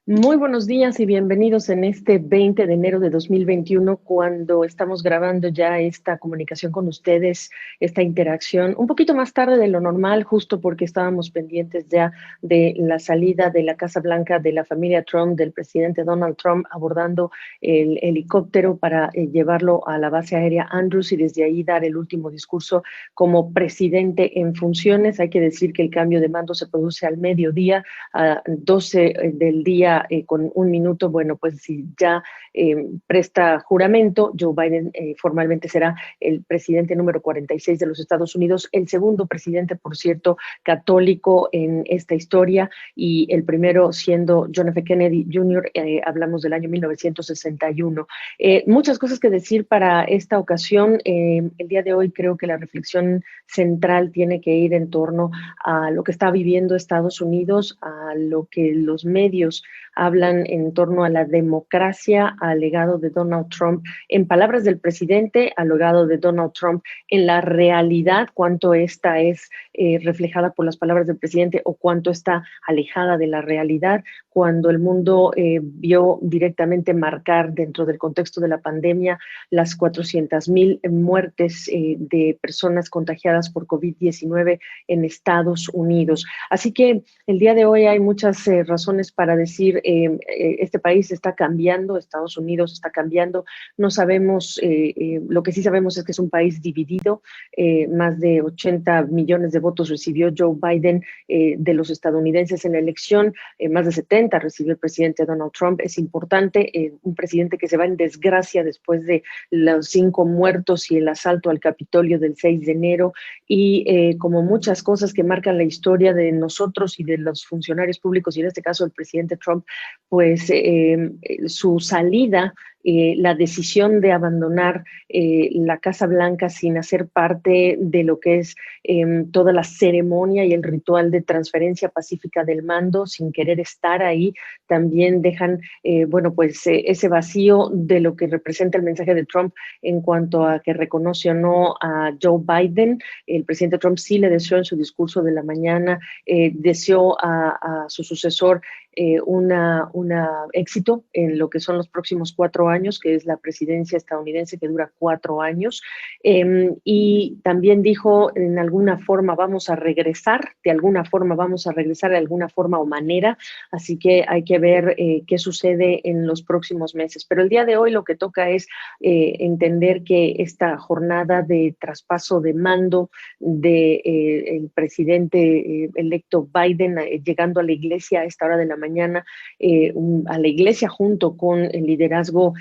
Muy buenos días y bienvenidos en este 20 de enero de 2021, cuando estamos grabando ya esta comunicación con ustedes, esta interacción, un poquito más tarde de lo normal, justo porque estábamos pendientes ya de la salida de la Casa Blanca de la familia Trump, del presidente Donald Trump, abordando el helicóptero para llevarlo a la base aérea Andrews y desde ahí dar el último discurso como presidente en funciones. Hay que decir que el cambio de mando se produce al mediodía, a 12 del día con un minuto. Bueno, pues si ya presta juramento, Joe Biden formalmente será el presidente número 46 de los Estados Unidos, el segundo presidente, por cierto, católico en esta historia, y el primero siendo John F. Kennedy Jr., hablamos del año 1961. Muchas cosas que decir para esta ocasión. El día de hoy creo que la reflexión central tiene que ir en torno a lo que está viviendo Estados Unidos, a lo que los medios hablan en torno a la democracia, al legado de Donald Trump, en palabras del presidente, al legado de Donald Trump, en la realidad, cuánto esta es reflejada por las palabras del presidente o cuánto está alejada de la realidad, cuando el mundo vio directamente marcar dentro del contexto de la pandemia las 400,000 muertes de personas contagiadas por COVID-19 en Estados Unidos. Así que el día de hoy hay muchas razones para decir este país está cambiando, Estados Unidos está cambiando. No sabemos, lo que sí sabemos es que es un país dividido. Más de 80 millones de votos recibió Joe Biden de los estadounidenses en la elección, más de 70 recibió el presidente Donald Trump. Es importante, un presidente que se va en desgracia después de los 5 muertos y el asalto al Capitolio del 6 de enero, y como muchas cosas que marcan la historia de nosotros y de los funcionarios públicos, y en este caso el presidente Trump, pues su salida, la decisión de abandonar la Casa Blanca sin hacer parte de lo que es toda la ceremonia y el ritual de transferencia pacífica del mando, sin querer estar ahí, también dejan, bueno, pues ese vacío de lo que representa el mensaje de Trump en cuanto a que reconoce o no a Joe Biden. El presidente Trump sí le deseó en su discurso de la mañana, deseó a su sucesor una éxito en lo que son los próximos 4 años, que es la presidencia estadounidense que dura 4 años. Y también dijo, en alguna forma vamos a regresar, de alguna forma vamos a regresar, de alguna forma o manera. Así que hay que ver qué sucede en los próximos meses. Pero el día de hoy lo que toca es entender que esta jornada de traspaso de mando de el presidente electo Biden, llegando a la iglesia a esta hora de la mañana, a la iglesia junto con el liderazgo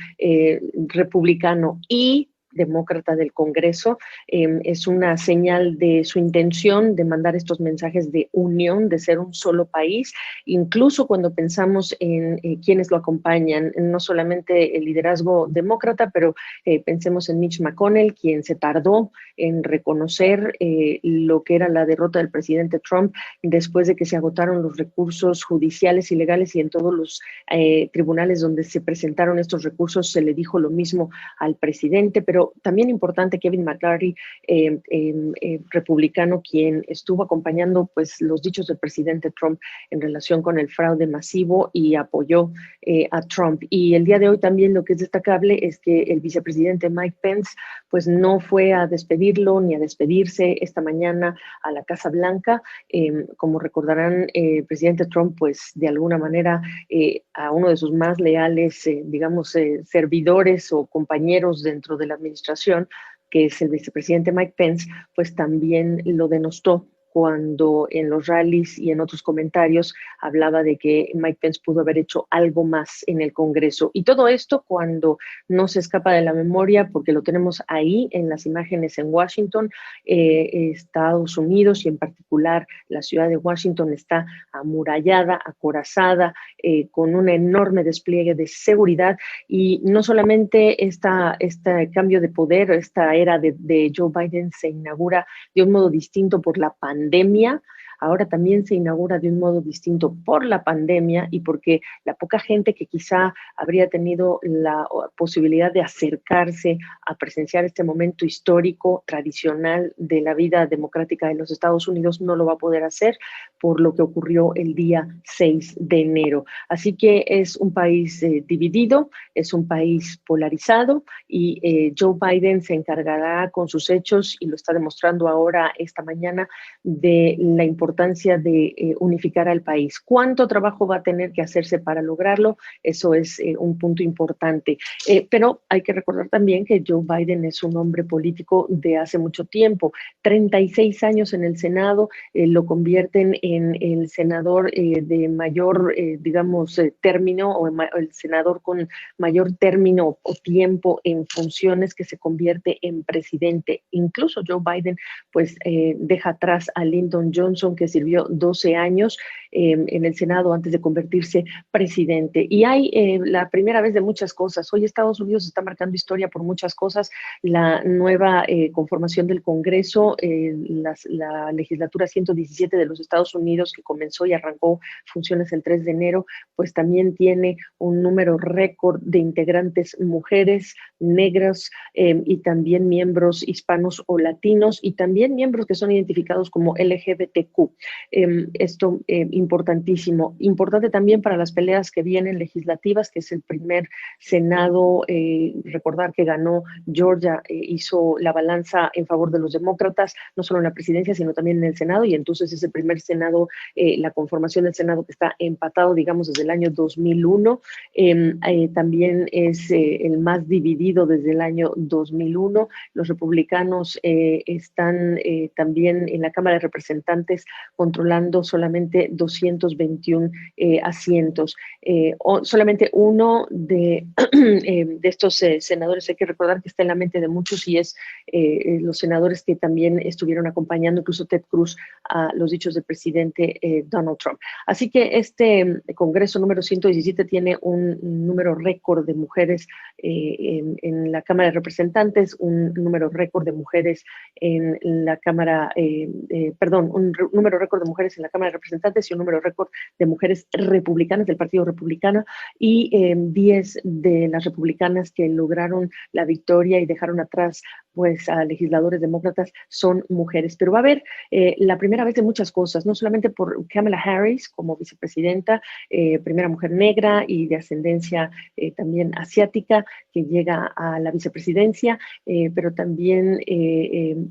republicano y demócrata del Congreso, es una señal de su intención de mandar estos mensajes de unión, de ser un solo país, incluso cuando pensamos en quienes lo acompañan, no solamente el liderazgo demócrata, pero pensemos en Mitch McConnell, quien se tardó en reconocer lo que era la derrota del presidente Trump después de que se agotaron los recursos judiciales y legales, y en todos los tribunales donde se presentaron estos recursos se le dijo lo mismo al presidente. Pero también importante, Kevin McCarthy, republicano, quien estuvo acompañando pues los dichos del presidente Trump en relación con el fraude masivo y apoyó a Trump. Y el día de hoy también lo que es destacable es que el vicepresidente Mike Pence pues no fue a despedirlo ni a despedirse esta mañana a la Casa Blanca. Como recordarán, el presidente Trump pues de alguna manera a uno de sus más leales, digamos, servidores o compañeros dentro de la administración, que es el vicepresidente Mike Pence, pues también lo denostó cuando en los rallies y en otros comentarios hablaba de que Mike Pence pudo haber hecho algo más en el Congreso. Y todo esto cuando no se escapa de la memoria, porque lo tenemos ahí en las imágenes en Washington. Estados Unidos y en particular la ciudad de Washington está amurallada, acorazada, con un enorme despliegue de seguridad. Y no solamente este cambio de poder, esta era de Joe Biden se inaugura de un modo distinto por la pandemia. ahora también se inaugura de un modo distinto por la pandemia y porque la poca gente que quizá habría tenido la posibilidad de acercarse a presenciar este momento histórico, tradicional de la vida democrática de los Estados Unidos, no lo va a poder hacer por lo que ocurrió el día 6 de enero. Así que es un país dividido, es un país polarizado y Joe Biden se encargará con sus hechos, y lo está demostrando ahora esta mañana, de la importancia de unificar al país. ¿Cuánto trabajo va a tener que hacerse para lograrlo? Eso es un punto importante. Pero hay que recordar también que Joe Biden es un hombre político de hace mucho tiempo, 36 años en el Senado, lo convierten en el senador de mayor, digamos, término, o el senador con mayor término o tiempo en funciones, que se convierte en presidente. Incluso Joe Biden pues deja atrás a Lyndon Johnson, que sirvió 12 años en el Senado antes de convertirse presidente. Y hay la primera vez de muchas cosas. Hoy Estados Unidos está marcando historia por muchas cosas. La nueva conformación del Congreso, la legislatura 117 de los Estados Unidos, que comenzó y arrancó funciones el 3 de enero, pues también tiene un número récord de integrantes mujeres, negras, y también miembros hispanos o latinos, y también miembros que son identificados como LGBTQ. Esto importantísimo. Importante también para las peleas que vienen legislativas, que es el primer Senado. Recordar que ganó Georgia, hizo la balanza en favor de los demócratas, no solo en la presidencia, sino también en el Senado, y entonces es el primer Senado, la conformación del Senado, que está empatado, digamos, desde el año 2001. También es el más dividido desde el año 2001. Los republicanos están también en la Cámara de Representantes controlando solamente 221 asientos. Solamente uno de, de estos senadores, hay que recordar que está en la mente de muchos, y es los senadores que también estuvieron acompañando, incluso Ted Cruz, a los dichos del presidente Donald Trump. Así que este Congreso número 117 tiene un número récord de mujeres en la Cámara de Representantes, un número récord de mujeres en la Cámara, perdón, un número récord de mujeres en la Cámara de Representantes y un número récord de mujeres republicanas del Partido Republicano, y 10 de las republicanas que lograron la victoria y dejaron atrás pues a legisladores demócratas son mujeres. Pero va a haber la primera vez de muchas cosas, no solamente por Kamala Harris como vicepresidenta, primera mujer negra y de ascendencia también asiática que llega a la vicepresidencia, pero también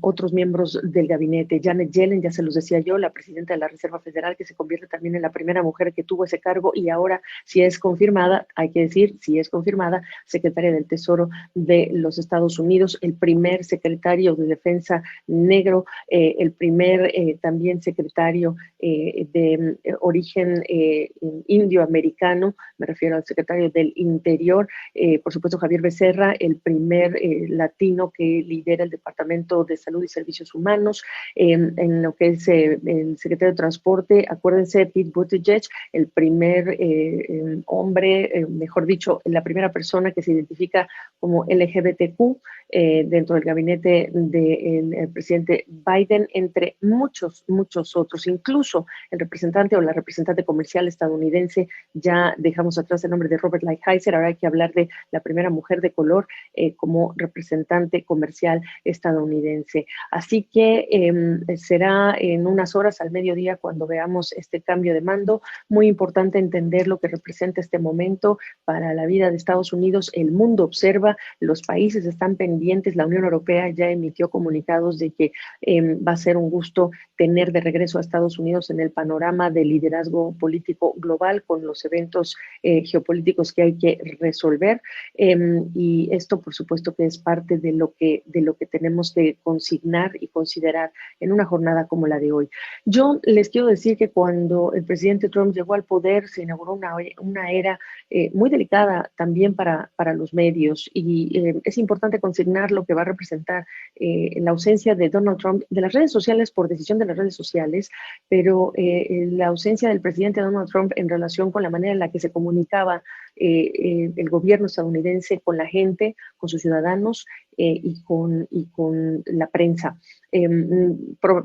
otros miembros del gabinete. Janet Yellen, ya se los decía yo, la presidenta de la Reserva Federal, que se convierte también en la primera mujer que tuvo ese cargo, y ahora, si es confirmada, hay que decir, si es confirmada, secretaria del Tesoro de los Estados Unidos, el primer secretario de Defensa negro, el primer también secretario de origen indioamericano, me refiero al secretario del Interior, por supuesto Javier Becerra, el primer latino que lidera el Departamento de Salud y Servicios Humanos, en lo que es el secretario de Transporte, acuérdense, Pete Buttigieg, el primer hombre, mejor dicho, la primera persona que se identifica como LGBTQ dentro del gabinete del presidente Biden, entre muchos, muchos otros. Incluso el representante o la representante comercial estadounidense, ya dejamos atrás el nombre de Robert Lighthizer, ahora hay que hablar de la primera mujer de color como representante comercial estadounidense. Así que será en unas horas, al mediodía, cuando veamos este cambio de mando. Muy importante entender lo que representa este momento para la vida de Estados Unidos. El mundo observa, los países están pendientes, la Unión Europea ya emitió comunicados de que va a ser un gusto tener de regreso a Estados Unidos en el panorama del liderazgo político global, con los eventos geopolíticos que hay que resolver, y esto por supuesto que es parte de lo que tenemos que consignar y considerar en una jornada como la de hoy. Yo les quiero decir que cuando el presidente Trump llegó al poder, se inauguró una era muy delicada también para los medios, y es importante consignar lo que va a representar representar la ausencia de Donald Trump de las redes sociales por decisión de las redes sociales, pero la ausencia del presidente Donald Trump en relación con la manera en la que se comunicaba el gobierno estadounidense con la gente, con sus ciudadanos y con la prensa.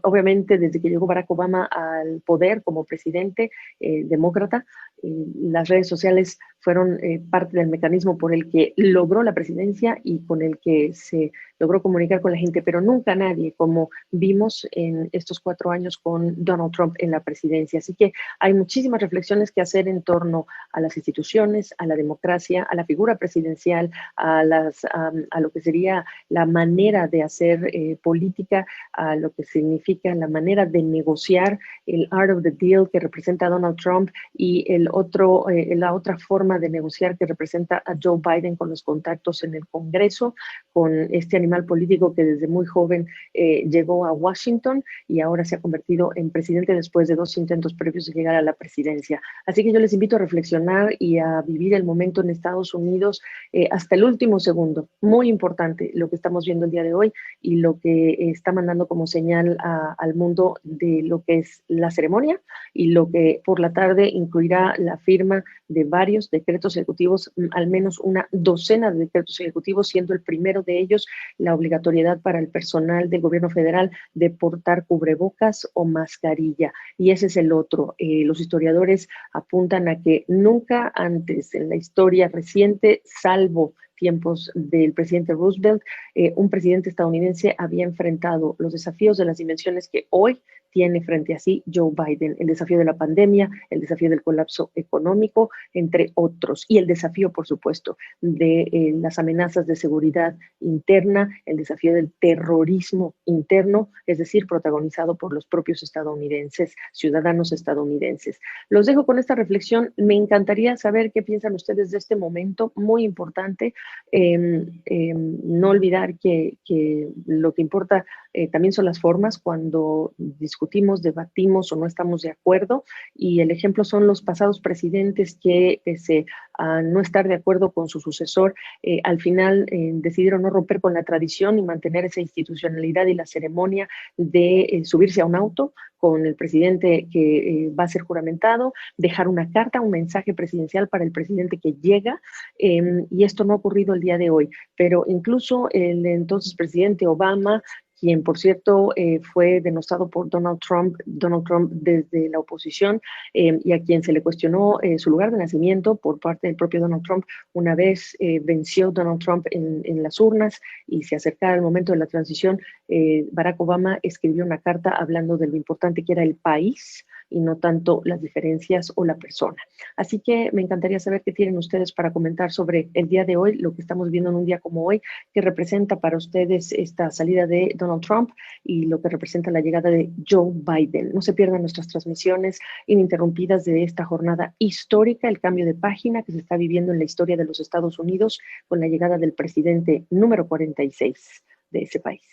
Obviamente, desde que llegó Barack Obama al poder como presidente demócrata, las redes sociales fueron parte del mecanismo por el que logró la presidencia y con el que se logró comunicar con la gente, pero nunca nadie como vimos en estos 4 años con Donald Trump en la presidencia. Así que hay muchísimas reflexiones que hacer en torno a las instituciones, a la democracia, a la figura presidencial, a lo que sería la manera de hacer política, a lo que significa la manera de negociar, el art of the deal que representa Donald Trump y la otra forma de negociar que representa a Joe Biden con los contactos en el Congreso, con este animal político que desde muy joven llegó a Washington y ahora se ha convertido en presidente después de 2 intentos previos de llegar a la presidencia. Así que yo les invito a reflexionar y a vivir el momento en Estados Unidos hasta el último segundo. Muy importante lo que estamos viendo el día de hoy y lo que está mandando como señal al mundo de lo que es la ceremonia y lo que por la tarde incluirá la firma de varios decretos ejecutivos, al menos una docena de decretos ejecutivos, siendo el primero de ellos la obligatoriedad para el personal del gobierno federal de portar cubrebocas o mascarilla. Y ese es el otro. Los historiadores apuntan a que nunca antes en la historia reciente, salvo tiempos del presidente Roosevelt, un presidente estadounidense había enfrentado los desafíos de las dimensiones que hoy tiene frente a sí Joe Biden, el desafío de la pandemia, el desafío del colapso económico, entre otros, y el desafío, por supuesto, de las amenazas de seguridad interna, el desafío del terrorismo interno, es decir, protagonizado por los propios estadounidenses, ciudadanos estadounidenses. Los dejo con esta reflexión. Me encantaría saber qué piensan ustedes de este momento, muy importante. No olvidar que lo que importa también son las formas cuando discutimos, debatimos o no estamos de acuerdo, y el ejemplo son los pasados presidentes que, pese a no estar de acuerdo con su sucesor, al final decidieron no romper con la tradición y mantener esa institucionalidad y la ceremonia de subirse a un auto con el presidente que va a ser juramentado, dejar una carta, un mensaje presidencial para el presidente que llega, y esto no ha ocurrido el día de hoy, pero incluso el entonces presidente Obama, quien por cierto fue denostado por Donald Trump desde la oposición, y a quien se le cuestionó su lugar de nacimiento por parte del propio Donald Trump una vez venció Donald Trump en las urnas y se acercaba el momento de la transición. Barack Obama escribió una carta hablando de lo importante que era el país y no tanto las diferencias o la persona. Así que me encantaría saber qué tienen ustedes para comentar sobre el día de hoy, lo que estamos viendo en un día como hoy, qué representa para ustedes esta salida de Donald Trump y lo que representa la llegada de Joe Biden. No se pierdan nuestras transmisiones ininterrumpidas de esta jornada histórica, el cambio de página que se está viviendo en la historia de los Estados Unidos con la llegada del presidente número 46 de ese país.